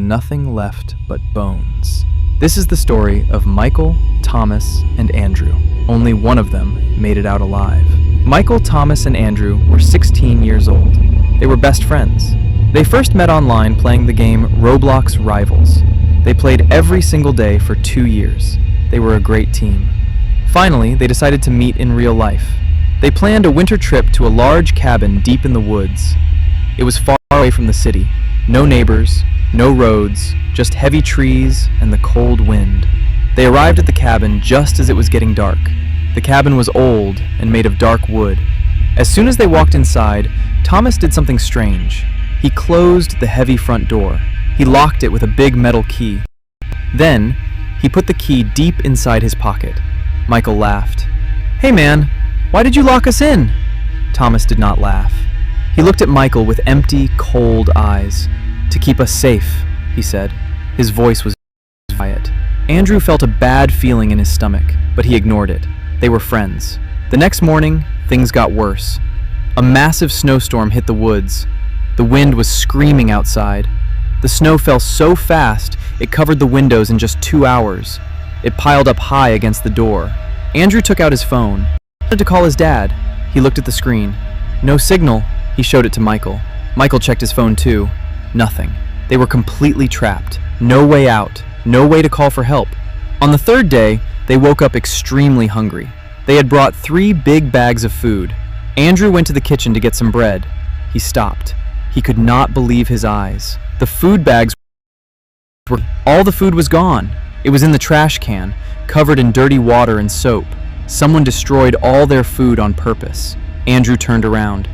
nothing left but bones. This is the story of Michael, Thomas, and Andrew. Only one of them made it out alive. Michael, Thomas, and Andrew were 16 years old. They were best friends. They first met online playing the game Roblox Rivals. They played every single day for 2 years. They were a great team. Finally, they decided to meet in real life. They planned a winter trip to a large cabin deep in the woods. It was far away from the city. No neighbors, no roads, just heavy trees and the cold wind. They arrived at the cabin just as it was getting dark. The cabin was old and made of dark wood. As soon as they walked inside, Thomas did something strange. He closed the heavy front door. He locked it with a big metal key. Then, he put the key deep inside his pocket. Michael laughed. "Hey man, why did you lock us in?" Thomas did not laugh. He looked at Michael with empty, cold eyes. "To keep us safe," he said. His voice was quiet. Andrew felt a bad feeling in his stomach, but he ignored it. They were friends. The next morning, things got worse. A massive snowstorm hit the woods. The wind was screaming outside. The snow fell so fast, it covered the windows in just 2 hours. It piled up high against the door. Andrew took out his phone. He wanted to call his dad. He looked at the screen. No signal. He showed it to Michael. Michael checked his phone too. Nothing. They were completely trapped. No way out. No way to call for help. On the third day, they woke up extremely hungry. They had brought 3 big bags of food. Andrew went to the kitchen to get some bread. He stopped. He could not believe his eyes. The food bags were... All the food was gone. It was in the trash can, covered in dirty water and soap. Someone destroyed all their food on purpose. Andrew turned around.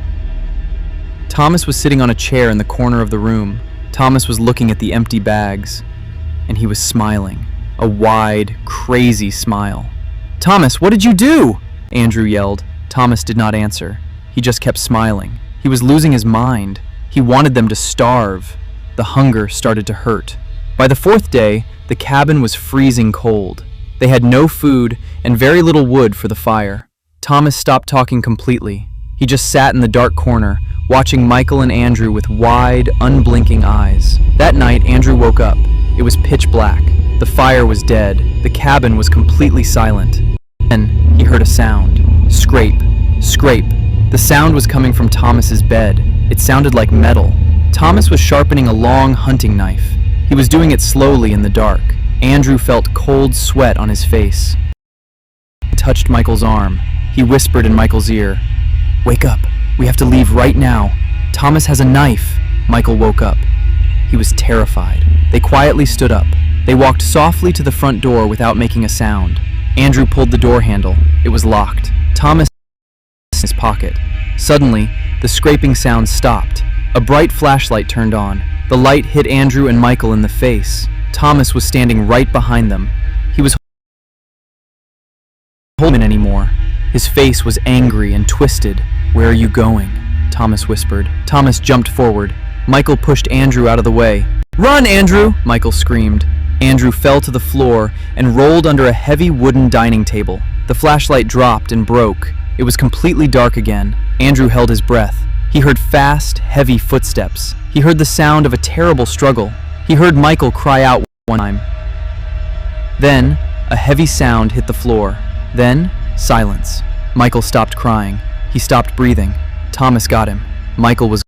Thomas was sitting on a chair in the corner of the room. Thomas was looking at the empty bags, and he was smiling. A wide, crazy smile. "Thomas, what did you do?" Andrew yelled. Thomas did not answer. He just kept smiling. He was losing his mind. He wanted them to starve. The hunger started to hurt. By the 4th day, the cabin was freezing cold. They had no food and very little wood for the fire. Thomas stopped talking completely. He just sat in the dark corner, watching Michael and Andrew with wide, unblinking eyes. That night, Andrew woke up. It was pitch black. The fire was dead. The cabin was completely silent. Then, he heard a sound. Scrape, scrape. The sound was coming from Thomas's bed. It sounded like metal. Thomas was sharpening a long hunting knife. He was doing it slowly in the dark. Andrew felt cold sweat on his face. He touched Michael's arm. He whispered in Michael's ear, "Wake up. We have to leave right now. Thomas has a knife." Michael woke up. He was terrified. They quietly stood up. They walked softly to the front door without making a sound. Andrew pulled the door handle. It was locked. Thomas in his pocket. Suddenly, the scraping sound stopped. A bright flashlight turned on. The light hit Andrew and Michael in the face. Thomas was standing right behind them. He was holding anymore. His face was angry and twisted. "Where are you going?" Thomas whispered. Thomas jumped forward. Michael pushed Andrew out of the way. "Run, Andrew!" Michael screamed. Andrew fell to the floor and rolled under a heavy wooden dining table. The flashlight dropped and broke. It was completely dark again. Andrew held his breath. He heard fast, heavy footsteps. He heard the sound of a terrible struggle. He heard Michael cry out one time. Then, a heavy sound hit the floor. Then, silence. Michael stopped crying. He stopped breathing. Thomas got him. Michael was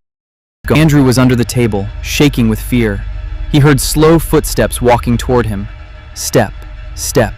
gone. Andrew was under the table, shaking with fear. He heard slow footsteps walking toward him. Step, step.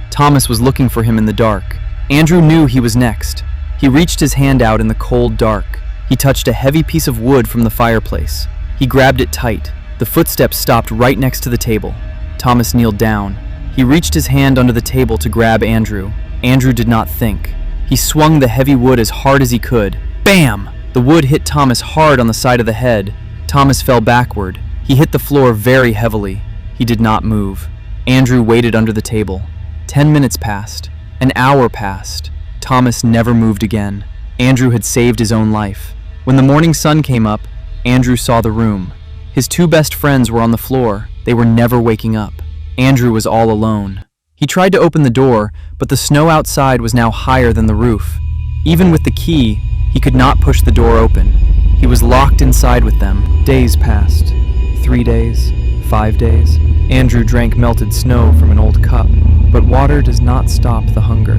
Thomas was looking for him in the dark. Andrew knew he was next. He reached his hand out in the cold dark. He touched a heavy piece of wood from the fireplace. He grabbed it tight. The footsteps stopped right next to the table. Thomas kneeled down. He reached his hand under the table to grab Andrew. Andrew did not think. He swung the heavy wood as hard as he could. Bam! The wood hit Thomas hard on the side of the head. Thomas fell backward. He hit the floor very heavily. He did not move. Andrew waited under the table. 10 minutes passed. An hour passed. Thomas never moved again. Andrew had saved his own life. When the morning sun came up, Andrew saw the room. His 2 best friends were on the floor. They were never waking up. Andrew was all alone. He tried to open the door, but the snow outside was now higher than the roof. Even with the key, he could not push the door open. He was locked inside with them. Days passed. 3 days, 5 days? Andrew drank melted snow from an old cup, but water does not stop the hunger.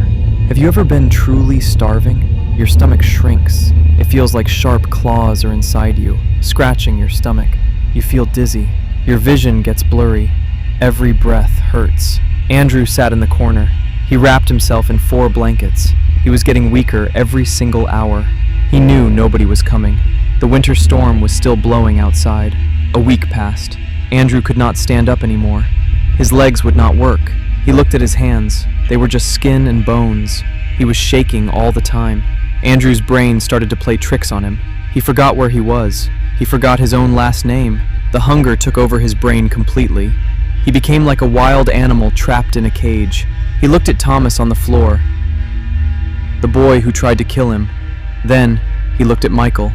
Have you ever been truly starving? Your stomach shrinks. It feels like sharp claws are inside you, scratching your stomach. You feel dizzy. Your vision gets blurry. Every breath hurts. Andrew sat in the corner. He wrapped himself in 4 blankets. He was getting weaker every single hour. He knew nobody was coming. The winter storm was still blowing outside. A week passed. Andrew could not stand up anymore. His legs would not work. He looked at his hands. They were just skin and bones. He was shaking all the time. Andrew's brain started to play tricks on him. He forgot where he was. He forgot his own last name. The hunger took over his brain completely. He became like a wild animal trapped in a cage. He looked at Thomas on the floor, the boy who tried to kill him. Then he looked at Michael,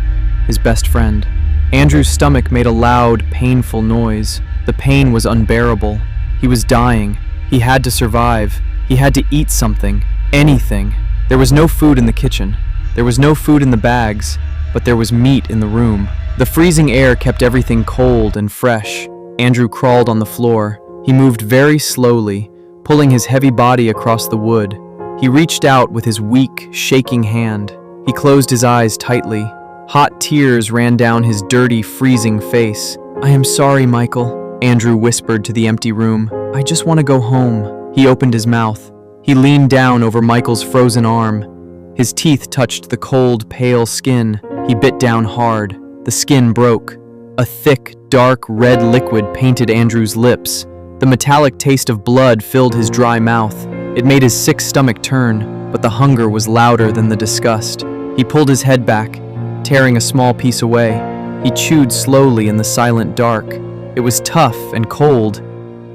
his best friend. Andrew's stomach made a loud, painful noise. The pain was unbearable. He was dying. He had to survive. He had to eat something, anything. There was no food in the kitchen. There was no food in the bags, but there was meat in the room. The freezing air kept everything cold and fresh. Andrew crawled on the floor. He moved very slowly, pulling his heavy body across the wood. He reached out with his weak, shaking hand. He closed his eyes tightly. Hot tears ran down his dirty, freezing face. "I am sorry, Michael," Andrew whispered to the empty room. "I just want to go home." He opened his mouth. He leaned down over Michael's frozen arm. His teeth touched the cold, pale skin. He bit down hard. The skin broke. A thick, dark red liquid painted Andrew's lips. The metallic taste of blood filled his dry mouth. It made his sick stomach turn, but the hunger was louder than the disgust. He pulled his head back, tearing a small piece away. He chewed slowly in the silent dark. It was tough and cold,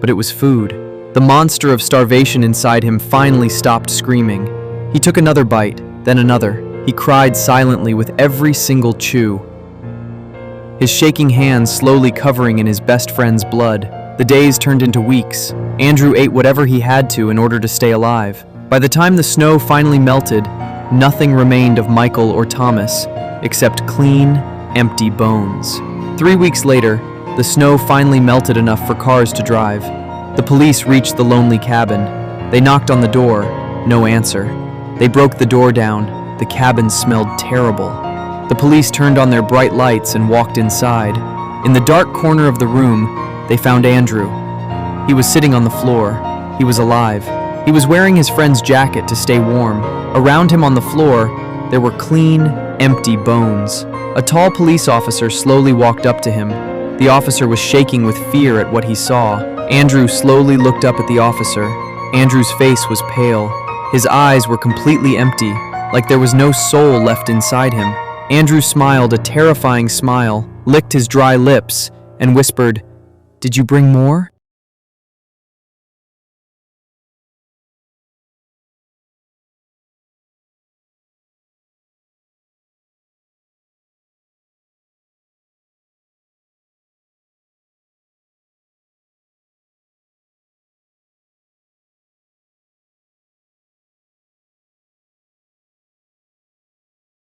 but it was food. The monster of starvation inside him finally stopped screaming. He took another bite, then another. He cried silently with every single chew, his shaking hands slowly covering in his best friend's blood. The days turned into weeks. Andrew ate whatever he had to in order to stay alive. By the time the snow finally melted, nothing remained of Michael or Thomas, except clean, empty bones. 3 weeks later, the snow finally melted enough for cars to drive. The police reached the lonely cabin. They knocked on the door. No answer. They broke the door down. The cabin smelled terrible. The police turned on their bright lights and walked inside. In the dark corner of the room, they found Andrew. He was sitting on the floor. He was alive. He was wearing his friend's jacket to stay warm. Around him on the floor, there were clean, empty bones. A tall police officer slowly walked up to him. The officer was shaking with fear at what he saw. Andrew slowly looked up at the officer. Andrew's face was pale. His eyes were completely empty, like there was no soul left inside him. Andrew smiled a terrifying smile, licked his dry lips, and whispered, "Did you bring more?"